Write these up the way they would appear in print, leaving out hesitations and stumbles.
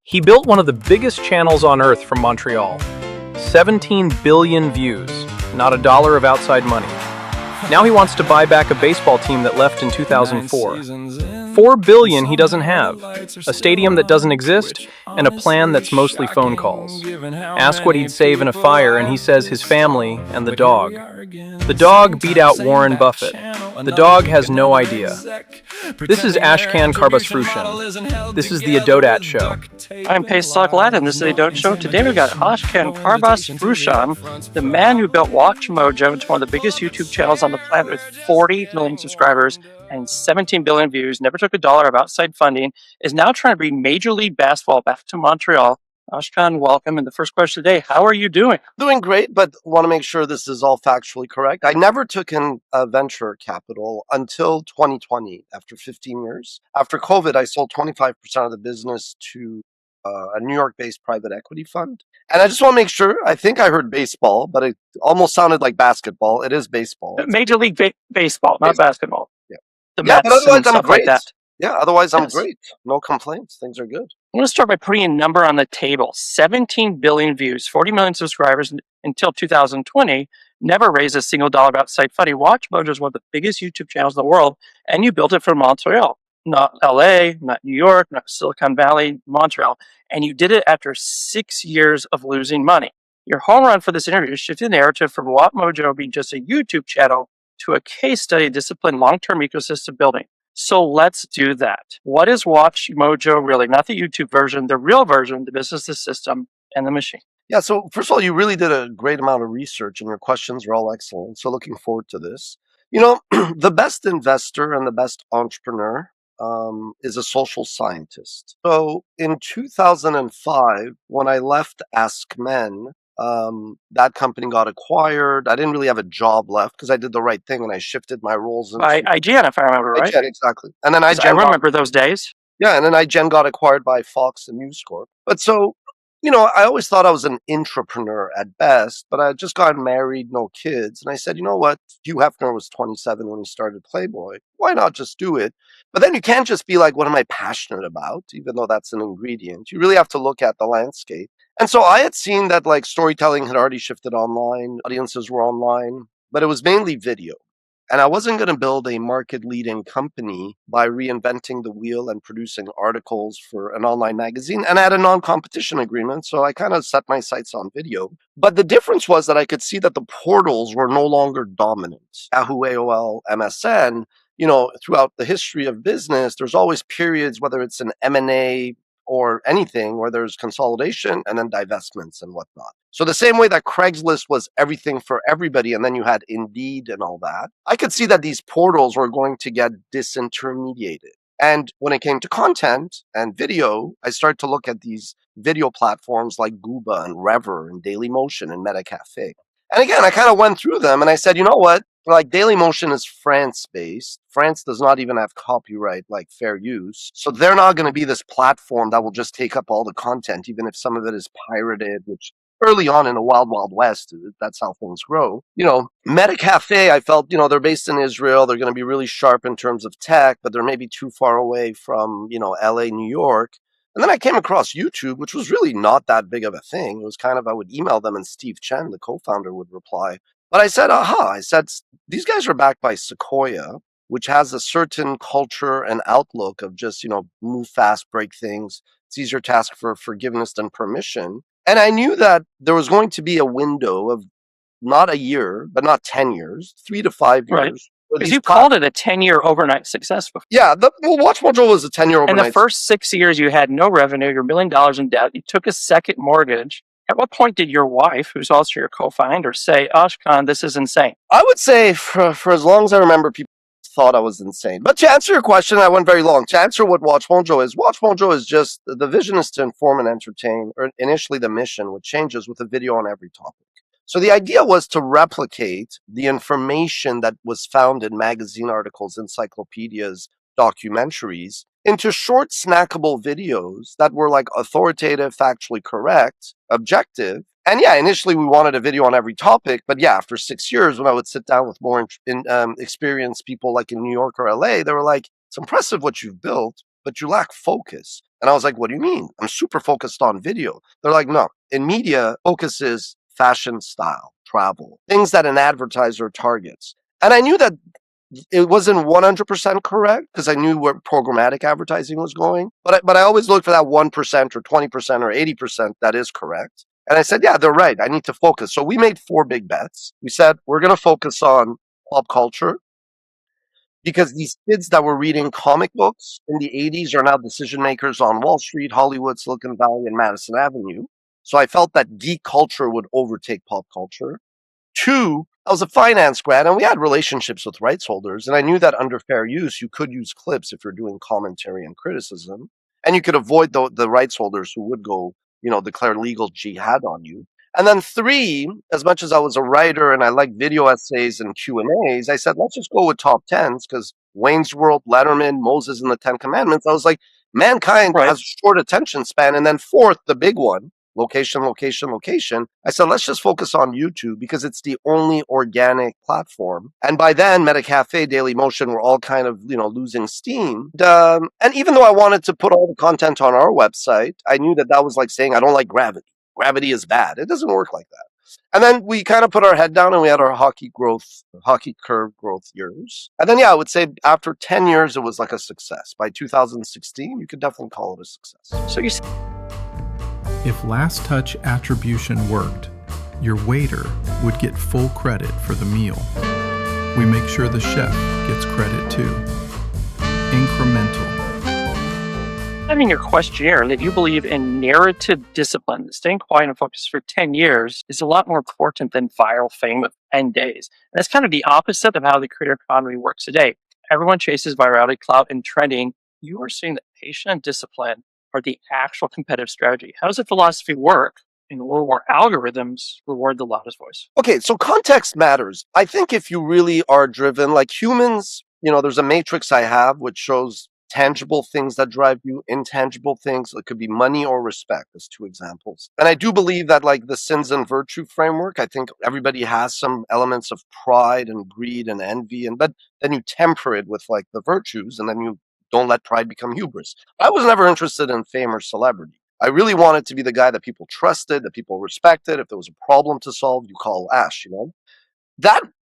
He built one of the biggest channels on Earth from Montreal. 17 billion views, not a dollar of outside money. Now he wants to buy back a baseball team that left in 2004. 4 billion he doesn't have, a stadium that doesn't exist, and a plan that's mostly phone calls. Ask what he'd save in a fire, and he says his family and the dog. The dog beat out Warren Buffett. The dog has no idea. This is Ashkan Karbasfrooshan. This is the Adodat Show. I'm Pesach Latin. This is the Adodat Show. Today we've got Ashkan Karbasfrooshan, the man who built Watch Mojo into one of the biggest YouTube channels on the planet with 40 million subscribers and 17 billion views, never took a dollar of outside funding, is now trying to bring Major League Baseball back to Montreal. Ashkan, welcome. And the first question today, how are you doing? Doing great, but want to make sure this is all factually correct. I never took in venture capital until 2020, after 15 years. After COVID, I sold 25% of the business to a New York-based private equity fund. And I just want to make sure, I think I heard baseball, but it almost sounded like basketball. It is baseball. Major League Baseball, not basketball. Yeah. The Yeah, Mets but otherwise and I'm stuff like great. that. Yeah, otherwise I'm Yes. great. No complaints. Things are good. I'm going to start by putting a number on the table. 17 billion views, 40 million subscribers until 2020, never raised a single dollar of outside funding. Watch Mojo is one of the biggest YouTube channels in the world, and you built it from Montreal. Not LA, not New York, not Silicon Valley, Montreal. And you did it after 6 years of losing money. Your home run for this interview is shifting the narrative from Watch Mojo being just a YouTube channel to a case study of disciplined long-term ecosystem building. So let's do that. What is Watch Mojo really? Not the YouTube version, the real version, the business, the system, and the machine. Yeah, so first of all, you really did a great amount of research and your questions were all excellent. So looking forward to this. You know, the best investor and the best entrepreneur is a social scientist. So in 2005, when I left Ask Men, that company got acquired. I didn't really have a job left because I did the right thing and I shifted my roles into By IGN, if I remember right. IGN, exactly. And then I IGN remember those days. and then IGN got acquired by Fox and News Corp. But so, you know, I always thought I was an intrapreneur at best, but I had just gotten married, no kids. And I said, you know what? Hugh Hefner was 27 when he started Playboy. Why not just do it? But then you can't just be like, what am I passionate about? Even though that's an ingredient. You really have to look at the landscape. And so I had seen that like storytelling had already shifted online. Audiences were online, but it was mainly video. And I wasn't going to build a market-leading company by reinventing the wheel and producing articles for an online magazine. And I had a non-competition agreement, so I kind of set my sights on video. But the difference was that I could see that the portals were no longer dominant. Yahoo, AOL, MSN, you know, throughout the history of business, there's always periods, whether it's an M&A or anything, where there's consolidation and then divestments and whatnot. So the same way that Craigslist was everything for everybody, and then you had Indeed and all that, I could see that these portals were going to get disintermediated. And when it came to content and video, I started to look at these video platforms like Gooba and Rever and Dailymotion and Metacafe. And again, I kind of went through them and I said, you know what? Like Dailymotion is France-based. France does not even have copyright, like fair use. So they're not going to be this platform that will just take up all the content, even if some of it is pirated, which early on in the wild, wild west, that's how things grow. You know, Metacafe, I felt, you know, they're based in Israel. They're going to be really sharp in terms of tech, but they're maybe too far away from, you know, LA, New York. And then I came across YouTube, which was really not that big of a thing. It was kind of, I would email them and Steve Chen, the co-founder, would reply. But I said, I said, these guys are backed by Sequoia, which has a certain culture and outlook of just, you know, move fast, break things. It's easier task for forgiveness than permission. And I knew that there was going to be a window of not a year, but not 10 years, 3 to 5 years. Right. Because you called it a 10-year overnight success before. Yeah, Watch Mojo was a 10-year overnight. And the first 6 years you had no revenue, you're $1 million in debt, you took a second mortgage. At what point did your wife, who's also your co-founder, say, Ashkan, this is insane? I would say for as long as I remember, people thought I was insane. But to answer your question, I went very long. To answer what Watch Mojo is just, the vision is to inform and entertain, or initially the mission, which changes with a video on every topic. So the idea was to replicate the information that was found in magazine articles, encyclopedias, documentaries, into short snackable videos that were like authoritative, factually correct, objective. And yeah, initially we wanted a video on every topic, but yeah, after 6 years, when I would sit down with more experienced people like in New York or LA, they were like, it's impressive what you've built, but you lack focus. And I was like, what do you mean? I'm super focused on video. They're like, no, in media, focus is fashion, style, travel, things that an advertiser targets. And I knew that it wasn't 100% correct because I knew where programmatic advertising was going. But I always look for that 1% or 20% or 80% that is correct. And I said, yeah, they're right. I need to focus. So we made 4 big bets. We said, we're going to focus on pop culture because these kids that were reading comic books in the 80s are now decision makers on Wall Street, Hollywood, Silicon Valley, and Madison Avenue. So I felt that geek culture would overtake pop culture. 2, I was a finance grad and we had relationships with rights holders. And I knew that under fair use, you could use clips if you're doing commentary and criticism. And you could avoid the rights holders who would go, declare legal jihad on you. And then 3, as much as I was a writer and I liked video essays and Q&As, I said, let's just go with top 10s because Wayne's World, Letterman, Moses and the 10 Commandments. I was like, mankind Right. has a short attention span. And then 4th, the big one, location, location, location. I said, let's just focus on YouTube because it's the only organic platform. And by then, Metacafe, Dailymotion were all kind of, losing steam. And even though I wanted to put all the content on our website, I knew that that was like saying, I don't like gravity. Gravity is bad. It doesn't work like that. And then we kind of put our head down and we had our hockey curve growth years. And then, yeah, I would say after 10 years, it was like a success. By 2016, you could definitely call it a success. So you If last touch attribution worked, your waiter would get full credit for the meal. We make sure the chef gets credit too. Incremental. having your questionnaire that you believe in narrative discipline, staying quiet and focused for 10 years is a lot more important than viral fame of 10 days. And that's kind of the opposite of how the creator economy works today. Everyone chases virality, clout, and trending. You are seeing that patience and discipline are the actual competitive strategy. How does the philosophy work in a world where algorithms reward the loudest voice? Okay, so context matters. I think if you really are driven, like humans, there's a matrix I have which shows tangible things that drive you, intangible things. It could be money or respect, as 2 examples. And I do believe that, like the sins and virtue framework, I think everybody has some elements of pride and greed and envy, but then you temper it with like the virtues, and then you don't let pride become hubris. I was never interested in fame or celebrity. I really wanted to be the guy that people trusted, that people respected. If there was a problem to solve, you call Ash.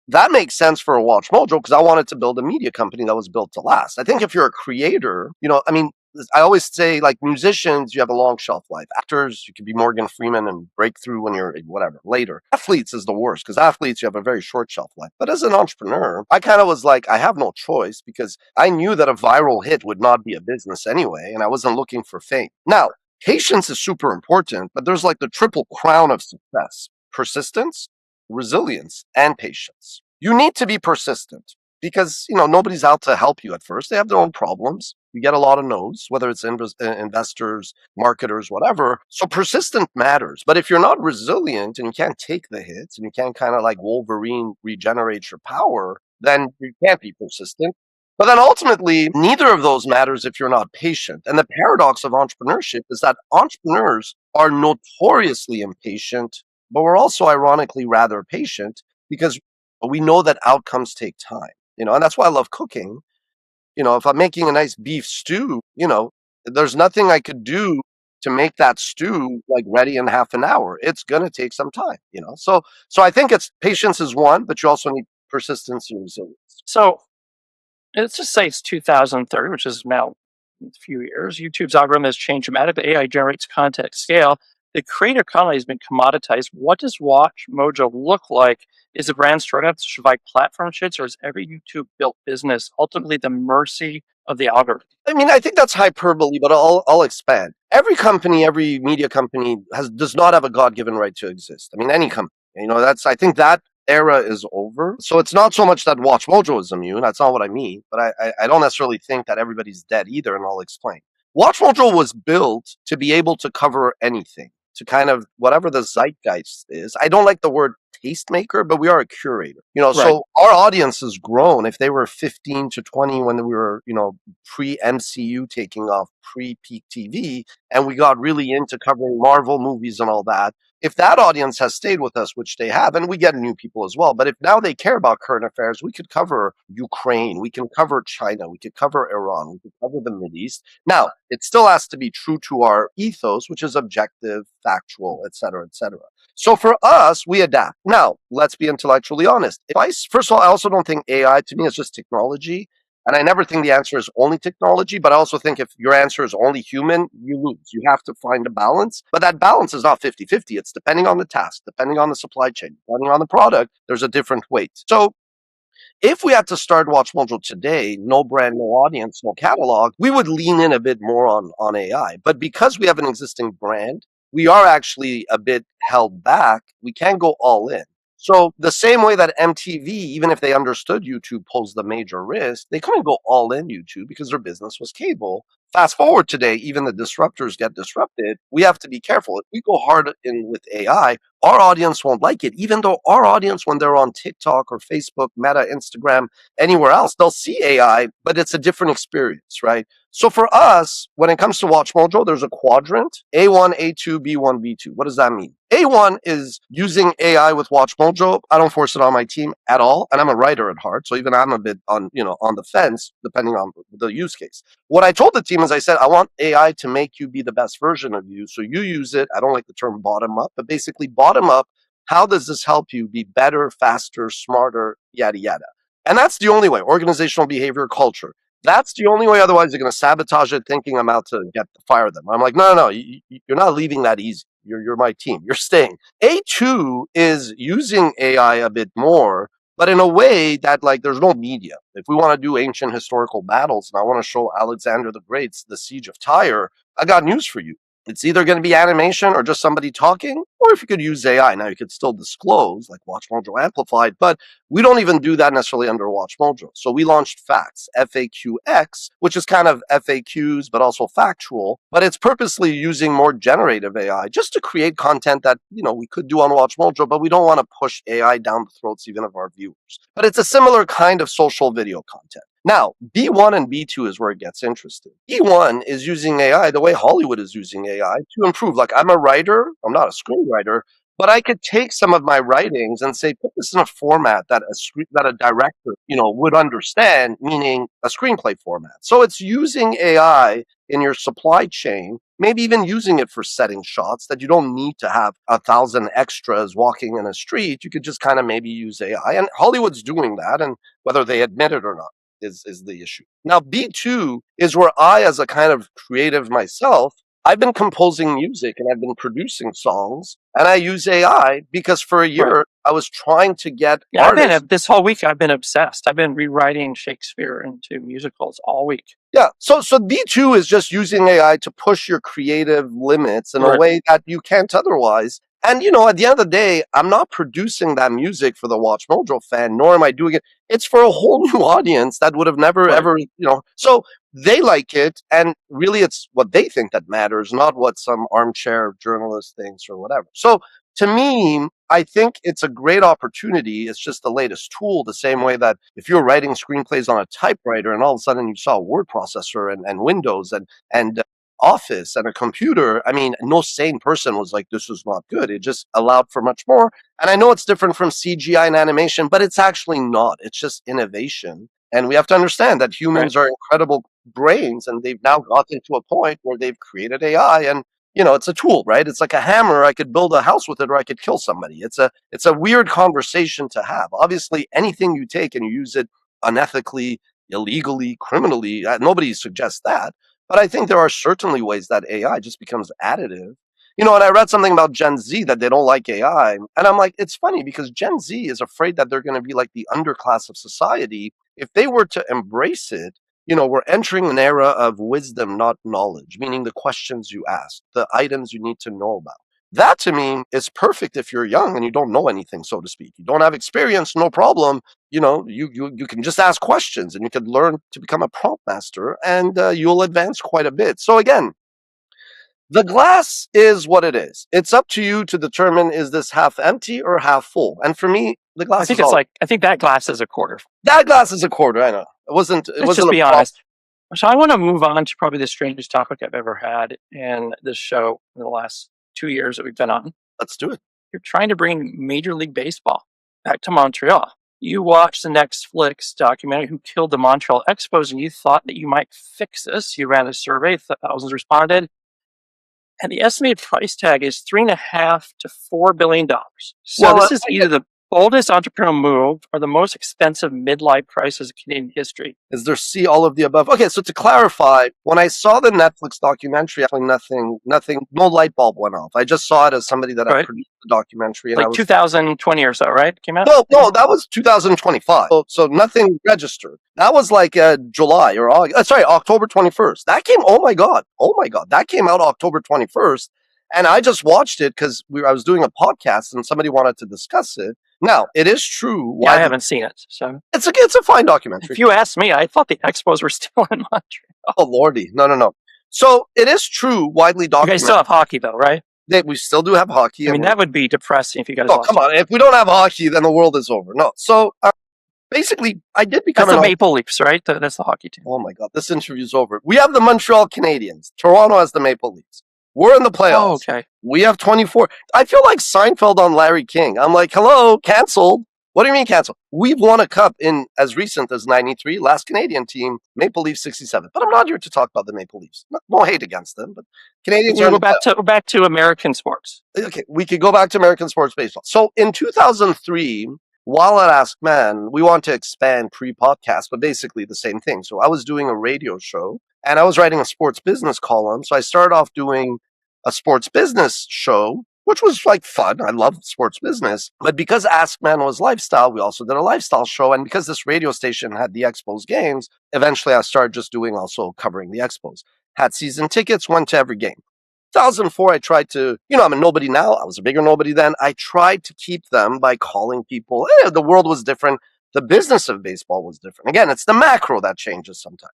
That makes sense for a Watch Mojo because I wanted to build a media company that was built to last. I think if you're a creator, I always say, like, musicians, you have a long shelf life. Actors, you could be Morgan Freeman and break through when you're whatever later. Athletes is the worst because athletes, you have a very short shelf life. But as an entrepreneur, I kind of was like, I have no choice because I knew that a viral hit would not be a business anyway, and I wasn't looking for fame. Now, patience is super important, but there's like the triple crown of success: persistence, resilience, and patience. You need to be persistent because, nobody's out to help you at first. They have their own problems. You get a lot of no's, whether it's investors, marketers, whatever. So persistent matters. But if you're not resilient and you can't take the hits and you can't kind of like Wolverine regenerate your power, then you can't be persistent. But then ultimately, neither of those matters if you're not patient. And the paradox of entrepreneurship is that entrepreneurs are notoriously impatient, but we're also ironically rather patient because we know that outcomes take time, and that's why I love cooking. If I'm making a nice beef stew, there's nothing I could do to make that stew like ready in half an hour. It's going to take some time. So I think it's patience is one, but you also need persistence and resilience. So let's just say it's 2030, which is now a few years. YouTube's algorithm has changed dramatically. AI generates content at scale. The creator economy has been commoditized. What does Watch Mojo look like? Is the brand strong enough to survive platform shifts, or is every YouTube built business ultimately the mercy of the algorithm? I think that's hyperbole, but I'll expand. Every company, every media company does not have a God-given right to exist. Any company. I think that era is over. So it's not so much that Watch Mojo is immune. That's not what I mean. But I don't necessarily think that everybody's dead either, and I'll explain. Watch Mojo was built to be able to cover anything, to kind of whatever the zeitgeist is. I don't like the word tastemaker, but we are a curator. Right. So our audience has grown. If they were 15 to 20 when we were, pre-MCU taking off, pre-peak TV, and we got really into covering Marvel movies and all that, if that audience has stayed with us, which they have, and we get new people as well, but if now they care about current affairs, we could cover Ukraine, we can cover China, we could cover Iran, we could cover the Mideast. Now, it still has to be true to our ethos, which is objective, factual, et cetera, et cetera. So for us, we adapt. Now, let's be intellectually honest. First of all, I also don't think AI to me is just technology. And I never think the answer is only technology, but I also think if your answer is only human, you lose. You have to find a balance. But that balance is not 50-50. It's depending on the task, depending on the supply chain, depending on the product, there's a different weight. So if we had to start Watch Mojo today, no brand, no audience, no catalog, we would lean in a bit more on AI. But because we have an existing brand, we are actually a bit held back. We can't go all in. So the same way that MTV, even if they understood YouTube posed the major risk, they couldn't go all in YouTube because their business was cable. Fast forward today, even the disruptors get disrupted. We have to be careful. If we go hard in with AI, our audience won't like it, even though our audience, when they're on TikTok or Facebook, Meta, Instagram, anywhere else, they'll see AI, but it's a different experience, right? So for us, when it comes to Watch Mojo, there's a quadrant, A1, A2, B1, B2. What does that mean? A1 is using AI with Watch Mojo. I don't force it on my team at all. And I'm a writer at heart. So even I'm a bit on the fence, depending on the use case. What I told the team is I said, I want AI to make you be the best version of you. So you use it. I don't like the term bottom up, but basically bottom up. How does this help you be better, faster, smarter, yada, yada? And that's the only way. Organizational behavior, culture. That's the only way. Otherwise, you're going to sabotage it, thinking I'm out to fire them. I'm like, no. You're not leaving that easy. You're my team. You're staying. A2 is using AI a bit more, but in a way that like there's no media. If we want to do ancient historical battles, and I want to show Alexander the Great's the siege of Tyre, I got news for you. It's either going to be animation or just somebody talking, or if you could use AI. Now you could still disclose like Watch Mojo Amplified, but we don't even do that necessarily under Watch Mojo. So we launched Facts, FAQX, which is kind of FAQs, but also factual, but it's purposely using more generative AI just to create content that, we could do on Watch Mojo, but we don't want to push AI down the throats even of our viewers. But it's a similar kind of social video content. Now, B1 and B2 is where it gets interesting. B1 is using AI the way Hollywood is using AI to improve. Like, I'm a writer, I'm not a screenwriter, but I could take some of my writings and say, put this in a format that a director, would understand, meaning a screenplay format. So it's using AI in your supply chain, maybe even using it for setting shots that you don't need to have 1,000 extras walking in a street. You could just kind of maybe use AI. And Hollywood's doing that, and whether they admit it or not is the issue. Now, B2 is where I, as a kind of creative myself, I've been composing music and I've been producing songs, and I use AI because for a year I was trying to get artists. This whole week I've been obsessed. I've been rewriting Shakespeare into musicals all week. Yeah. So B2 is just using AI to push your creative limits in a way that you can't otherwise. And, at the end of the day, I'm not producing that music for the Watch Mojo fan, nor am I doing it. It's for a whole new audience that would have never, ever, So they like it. And really, it's what they think that matters, not what some armchair journalist thinks or whatever. So to me, I think it's a great opportunity. It's just the latest tool, the same way that if you're writing screenplays on a typewriter and all of a sudden you saw a word processor and Windows and Office and a computer, I mean, no sane person was like, this is not good. It just allowed for much more. And I know it's different from CGI and animation, but it's actually not. It's just innovation. And we have to understand that humans are incredible brains, and they've now gotten to a point where they've created AI, and it's a tool, right? It's like a hammer. I could build a house with it, or I could kill somebody. It's a weird conversation to have. Obviously, anything you take and you use it unethically, illegally, criminally, nobody suggests that. But I think there are certainly ways that AI just becomes additive. And I read something about Gen Z that they don't like AI. And I'm like, it's funny because Gen Z is afraid that they're going to be like the underclass of society. If they were to embrace it, we're entering an era of wisdom, not knowledge, meaning the questions you ask, the items you need to know about. That to me is perfect if you're young and you don't know anything, so to speak. You don't have experience, no problem. You can just ask questions and you can learn to become a prompt master, and you'll advance quite a bit. So again, the glass is what it is. It's up to you to determine, is this half empty or half full? And for me, the glass I think that glass is a quarter. That glass is a quarter, I know. Let's just be honest. So I want to move on to probably the strangest topic I've ever had in this show in the last 2 years that we've been on. Let's do it. You're trying to bring Major League Baseball back to Montreal. You watched the Netflix documentary Who Killed the Montreal Expos, and you thought that you might fix this. You ran a survey, thousands responded, and the estimated price tag is $3.5 to $4 billion. So Well, this is either the boldest entrepreneurial move or the most expensive midlife crisis in Canadian history. Is there C, all of the above? Okay, so to clarify, when I saw the Netflix documentary, actually nothing, no light bulb went off. I just saw it as somebody that had Right. produced the documentary. And Like I was 2020 or so, right? Came out? No, that was 2025. So nothing registered. That was like July or August. Sorry, October 21st. That came. Oh my god. That came out October 21st, and I just watched it because I was doing a podcast and somebody wanted to discuss it. Now it is true. Yeah, I haven't seen it. So It's a fine documentary. if you ask me, I thought the Expos were still in Montreal. Oh lordy, no. So it is true, widely You guys documented. still have hockey, though, right? That we still do have hockey. I mean, that would be depressing if you guys Oh, lost. come on. If we don't have hockey, then the world is over. No. So basically, I did become That's the Maple Leafs, right? That's the hockey team. Oh my god, this interview's over. We have the Montreal Canadiens. Toronto has the Maple Leafs. We're in the playoffs. Oh, okay. We have 24. I feel like Seinfeld on Larry King. I'm like, hello, canceled. What do you mean canceled? We've won a cup in as recent as 93, last Canadian team, Maple Leafs 67. But I'm not here to talk about the Maple Leafs. No hate against them, but Canadians are in We're the back to American sports. Okay, we could go back to American sports baseball. So in 2003, while at Ashkan, we want to expand pre-podcast, but basically the same thing. So I was doing a radio show and I was writing a sports business column. So I started off doing a sports business show, which was like fun. I love sports business. But because Askman was lifestyle, we also did a lifestyle show. And because this radio station had the Expos games, eventually I started just doing also covering the Expos. Had season tickets, went to every game. 2004, I tried to, I'm a nobody now. I was a bigger nobody then. I tried to keep them by calling people. The world was different. The business of baseball was different. Again, it's the macro that changes sometimes.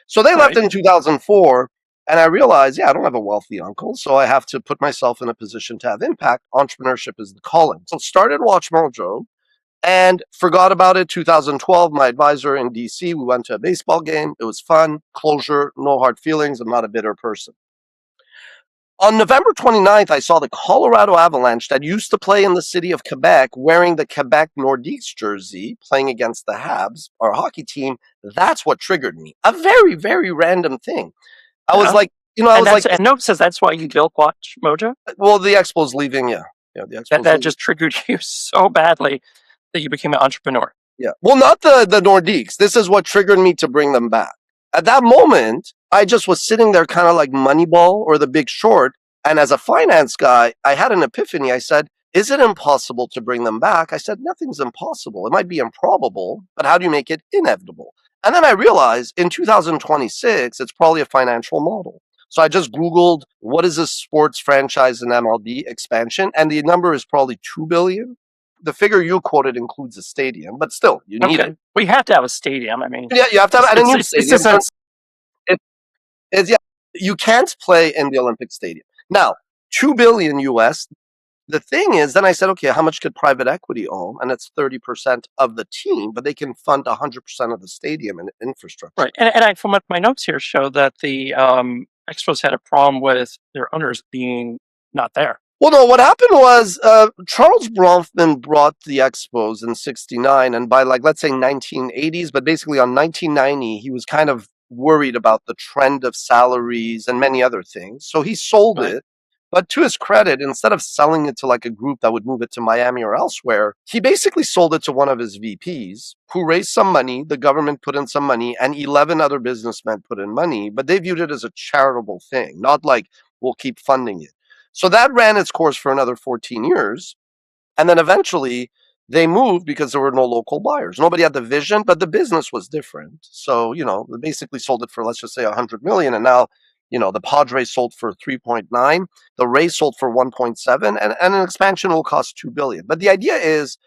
So they left in 2004, and I realized, I don't have a wealthy uncle, so I have to put myself in a position to have impact. Entrepreneurship is the calling. So started Watch Mojo and forgot about it. 2012, my advisor in DC, we went to a baseball game. It was fun. Closure, no hard feelings. I'm not a bitter person. On November 29th, I saw the Colorado Avalanche that used to play in the city of Quebec wearing the Quebec Nordiques jersey, playing against the Habs, our hockey team. That's what triggered me. A very, very random thing. I was like, and note says that's why you built Watch Mojo? Well, the Expos leaving, yeah. Yeah, the Expos that just triggered you so badly that you became an entrepreneur. Yeah. Well, not the Nordiques. This is what triggered me to bring them back. At that moment, I just was sitting there kind of like Moneyball or The Big Short. And as a finance guy, I had an epiphany. I said, is it impossible to bring them back? I said, nothing's impossible. It might be improbable, but how do you make it inevitable? And then I realized in 2026, it's probably a financial model. So I just Googled, what is a sports franchise in MLB expansion? And the number is probably $2 billion. The figure you quoted includes a stadium, but still, you need it. We have to have a stadium. I mean, yeah, you have to have a new stadium. Yeah. You can't play in the Olympic Stadium. Now, $2 billion US. The thing is, then I said, okay, how much could private equity own? And it's 30% of the team, but they can fund 100% of the stadium and infrastructure. Right. And from what my notes here show that the Expos had a problem with their owners being not there. Well, no, what happened was Charles Bronfman brought the Expos in 69, and by let's say 1980s, but basically on 1990, he was kind of worried about the trend of salaries and many other things. So he sold it. But to his credit, instead of selling it to a group that would move it to Miami or elsewhere, he basically sold it to one of his VPs who raised some money. The government put in some money and 11 other businessmen put in money, but they viewed it as a charitable thing, not we'll keep funding it. So that ran its course for another 14 years. And then eventually they moved because there were no local buyers. Nobody had the vision, but the business was different. So, they basically sold it for, let's just say 100 million. And now, the Padres sold for 3.9, the Rays sold for 1.7, and an expansion will cost 2 billion. But the idea is,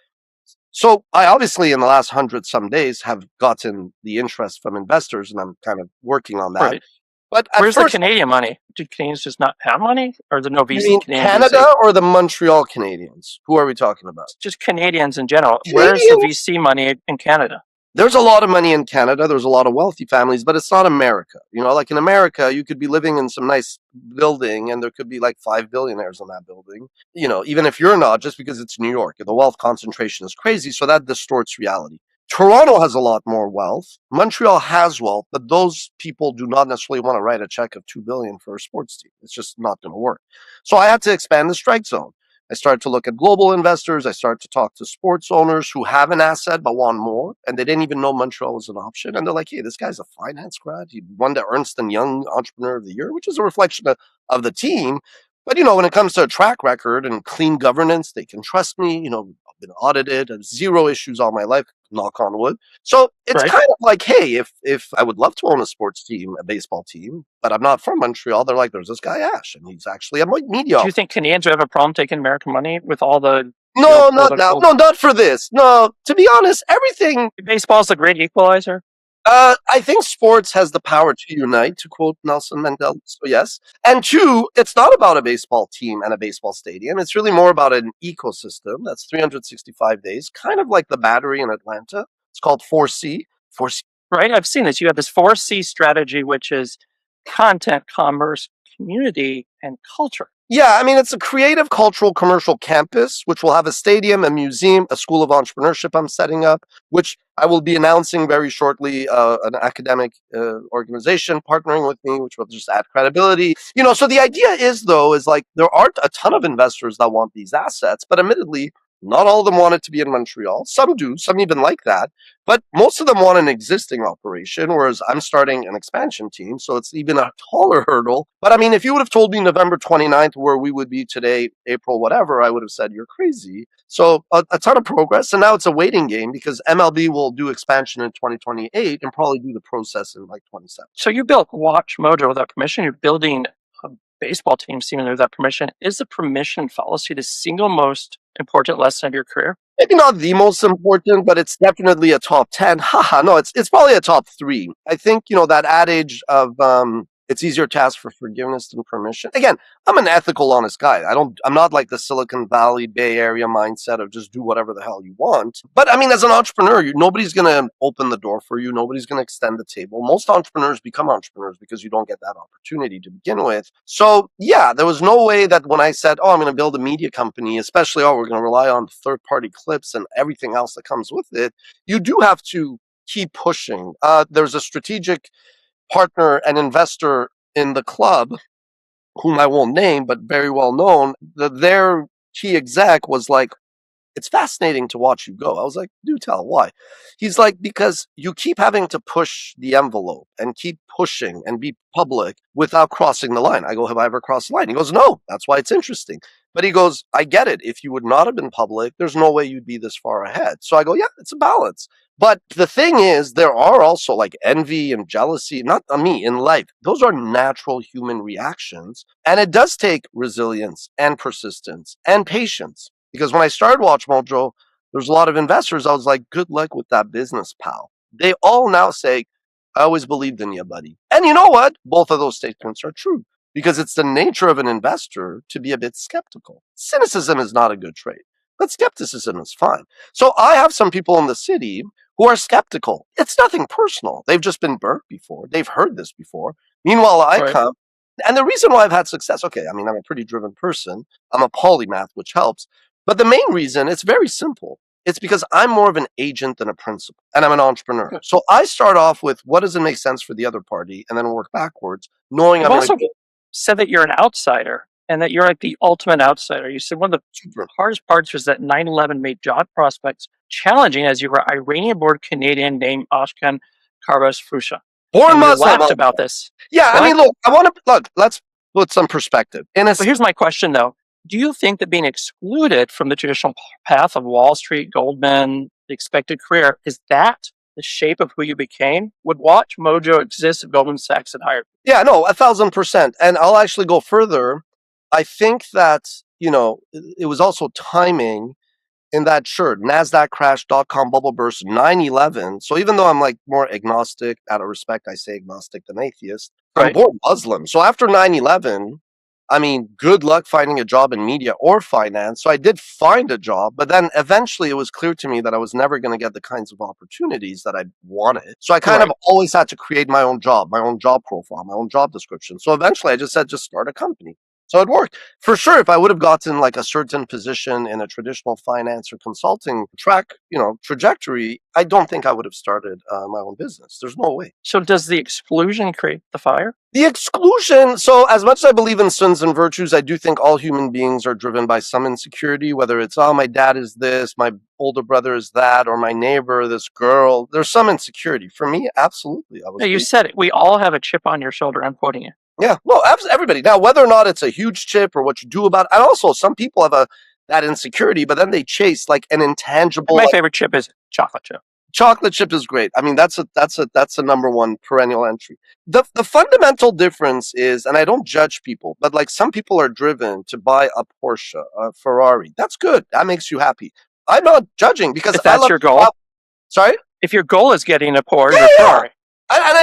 so I obviously in the last 100 some days have gotten the interest from investors, and I'm kind of working on that. Right. But where's the Canadian money? Do Canadians just not have money? Or the no VC Canadians? Canada or the Montreal Canadiens? Who are we talking about? Just Canadians in general. Where's the VC money in Canada? There's a lot of money in Canada. There's a lot of wealthy families, but it's not America. Like in America, you could be living in some nice building and there could be like 5 billionaires in that building. Even if you're not, just because it's New York, the wealth concentration is crazy. So that distorts reality. Toronto has a lot more wealth. Montreal has wealth, but those people do not necessarily want to write a check of $2 billion for a sports team. It's just not going to work. So I had to expand the strike zone. I started to look at global investors. I started to talk to sports owners who have an asset but want more, and they didn't even know Montreal was an option. And they're like, "Hey, this guy's a finance grad. He won the Ernst and Young Entrepreneur of the Year," which is a reflection of the team. But when it comes to a track record and clean governance, they can trust me. I've been audited, and zero issues all my life. Knock on wood. So it's Right. kind of like, hey, if I would love to own a sports team, a baseball team, but I'm not from Montreal, they're like, there's this guy Ash, and he's actually a media. Do you think Canadians would have a problem taking American money with all the No, not now. No, not for this. No, to be honest, everything. Baseball's the great equalizer? I think sports has the power to unite, to quote Nelson Mandela. So yes. And two, it's not about a baseball team and a baseball stadium. It's really more about an ecosystem that's 365 days, kind of like the Battery in Atlanta. It's called 4C. 4C. Right? I've seen this. You have this 4C strategy, which is content, commerce, community, and culture. Yeah, I mean, it's a creative, cultural, commercial campus, which will have a stadium, a museum, a school of entrepreneurship I'm setting up, which I will be announcing very shortly, an academic organization partnering with me, which will just add credibility. So the idea is like there aren't a ton of investors that want these assets, but admittedly, not all of them want it to be in Montreal. Some do, some even like that. But most of them want an existing operation, whereas I'm starting an expansion team. So it's even a taller hurdle. But I mean, if you would have told me November 29th where we would be today, April, whatever, I would have said, you're crazy. So a ton of progress. And now it's a waiting game because MLB will do expansion in 2028 and probably do the process in like 27. So you built Watch Mojo without permission. You're building a baseball team seemingly without permission. Is the permission fallacy the single most important lesson of your career? Maybe not the most important, but it's definitely a top 10. Haha, no, it's probably a top 3. I think, that adage of it's easier to ask for forgiveness than permission. Again, I'm an ethical, honest guy. I'm not like the Silicon Valley Bay Area mindset of just do whatever the hell you want. But I mean, as an entrepreneur, nobody's going to open the door for you. Nobody's going to extend the table. Most entrepreneurs become entrepreneurs because you don't get that opportunity to begin with. So yeah, there was no way that when I said, I'm going to build a media company, especially, we're going to rely on third-party clips and everything else that comes with it. You do have to keep pushing. There's a strategic partner and investor in the club, whom I won't name, but very well known, their key exec was like, it's fascinating to watch you go. I was like, do tell, why? He's like, because you keep having to push the envelope and keep pushing and be public without crossing the line. I go, have I ever crossed the line? He goes, no, that's why it's interesting. But he goes, I get it. If you would not have been public, there's no way you'd be this far ahead. So I go, yeah, it's a balance. But the thing is, there are also like envy and jealousy, not on me, in life. Those are natural human reactions. And it does take resilience and persistence and patience. Because when I started Watch Mojo, there's a lot of investors. I was like, good luck with that business, pal. They all now say, I always believed in you, buddy. And you know what? Both of those statements are true. Because it's the nature of an investor to be a bit skeptical. Cynicism is not a good trait, but skepticism is fine. So I have some people in the city who are skeptical. It's nothing personal. They've just been burnt before. They've heard this before. Meanwhile, I come. And the reason why I've had success, okay, I mean, I'm a pretty driven person. I'm a polymath, which helps. But the main reason, it's very simple. It's because I'm more of an agent than a principal, and I'm an entrepreneur. Okay. So I start off with what doesn't make sense for the other party, and then work backwards, knowing You've I'm also said that you're an outsider, and that you're like the ultimate outsider. You said one of the hardest parts was that 9/11 made job prospects challenging as you were Iranian-born Canadian named Ashkan Karbasfrooshan. Born Muslim. Laughed about this. Yeah, what? I mean, look, let's put some perspective. But here's my question, though. Do you think that being excluded from the traditional path of Wall Street, Goldman, the expected career, is that the shape of who you became? Would Watch Mojo exist if Goldman Sachs had hired you? Yeah, no, 1,000%. And I'll actually go further. I think that, it was also timing in that, sure, NASDAQ crash, .com bubble burst, 9/11. So even though I'm like more agnostic, out of respect, I say agnostic than atheist, I'm born Muslim. So after 9/11, I mean, good luck finding a job in media or finance. So I did find a job, but then eventually it was clear to me that I was never going to get the kinds of opportunities that I wanted. So I kind of always had to create my own job profile, my own job description. So eventually I just said, just start a company. So it worked. For sure, if I would have gotten like a certain position in a traditional finance or consulting trajectory, I don't think I would have started my own business. There's no way. So does the exclusion create the fire? The exclusion, so as much as I believe in sins and virtues, I do think all human beings are driven by some insecurity, whether it's, oh, my dad is this, my older brother is that, or my neighbor, this girl. There's some insecurity. For me, absolutely. Yeah, you said it. We all have a chip on your shoulder. I'm quoting you. Yeah, no, everybody. Now, whether or not it's a huge chip or what you do about it, and also some people have that insecurity, but then they chase like an intangible. My favorite chip is chocolate chip. Chocolate chip is great. I mean, that's a number one perennial entry. The fundamental difference is, and I don't judge people, but like some people are driven to buy a Porsche, a Ferrari. That's good. That makes you happy. I'm not judging because if that's your goal. Sorry? If your goal is getting a Porsche or Ferrari.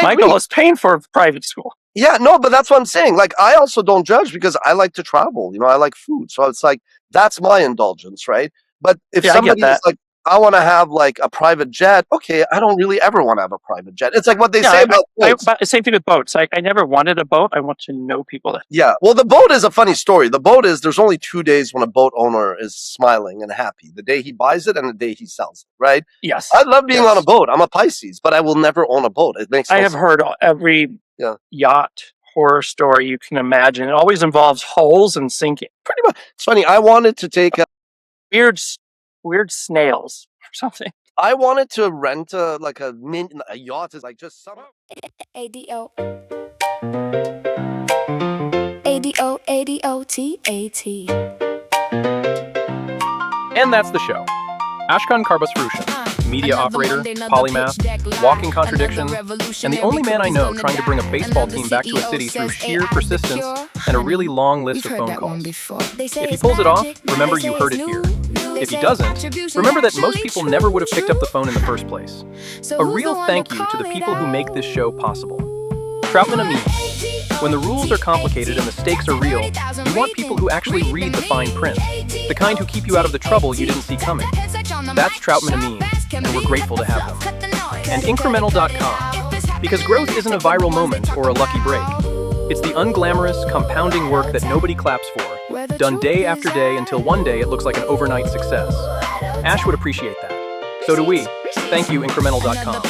My goal is paying for private school. Yeah, no, but that's what I'm saying. Like, I also don't judge because I like to travel. I like food. So it's like, that's my indulgence, right? But if somebody is like, I want to have like a private jet. Okay, I don't really ever want to have a private jet. It's like what they say about boats. Same thing with boats. Like, I never wanted a boat. I want to know people that. Yeah, well, the boat is a funny story. The boat is, there's only 2 days when a boat owner is smiling and happy. The day he buys it and the day he sells it, right? Yes. I love being on a boat. I'm a Pisces, but I will never own a boat. It makes I have heard every yacht horror story you can imagine. It always involves holes and sinking. Pretty much. It's funny. I wanted to take weird snails or something. I wanted to rent a yacht is like just some ADO ADO ADOTAT. And that's the show. Ashkan Karbasfrooshan, media operator, polymath, walking contradiction, and the only man I know trying to bring a baseball team back to a city through sheer persistence and a really long list of phone calls. If he pulls it off, remember you heard it here. If he doesn't, remember that most people never would have picked up the phone in the first place. A real thank you to the people who make this show possible. Troutman Amin. When the rules are complicated and the stakes are real, you want people who actually read the fine print, the kind who keep you out of the trouble you didn't see coming. That's Troutman Amin, and we're grateful to have them. And incremental.com, because growth isn't a viral moment or a lucky break. It's the unglamorous, compounding work that nobody claps for, done day after day until one day it looks like an overnight success. Ash would appreciate that. So do we. Thank you, incremental.com.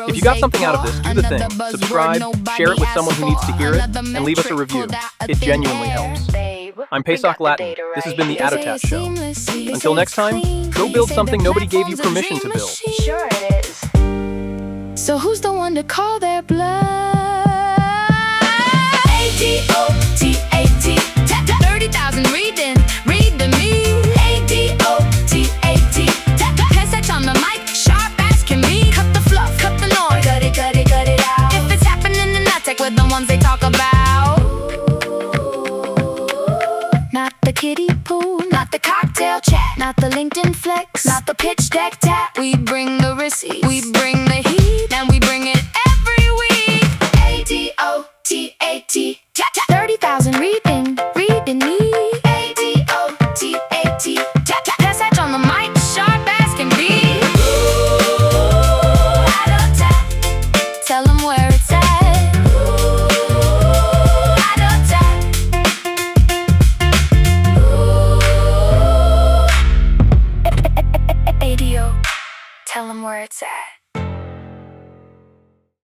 If you got something out of this, do the thing. Subscribe, share it with someone who needs to hear it, and leave us a review. It genuinely helps. I'm Pesach Latin. This has been the Adotat Show. Until next time, go build something nobody gave you permission to build. Sure it is. So who's the one to call their bluff? ADOTAT. 30,000 reading to me. ADOTAT. Headset on the mic, sharp as can be. Cut the fluff, cut the noise, cut it out. If it's happening in that tech, we're the ones they talk about. Not the kiddie pool, not the cocktail chat, not the LinkedIn flex, not the pitch deck tap. We bring the receipts, we bring the heat, and we bring it every week. ADOTAT. 30,000 reading me. ADOTAT. Headset on the mic, sharp as can be. Ooh, Adotat. Tell them where it's at. Ooh, Adotat. ADO. Tell them where it's at.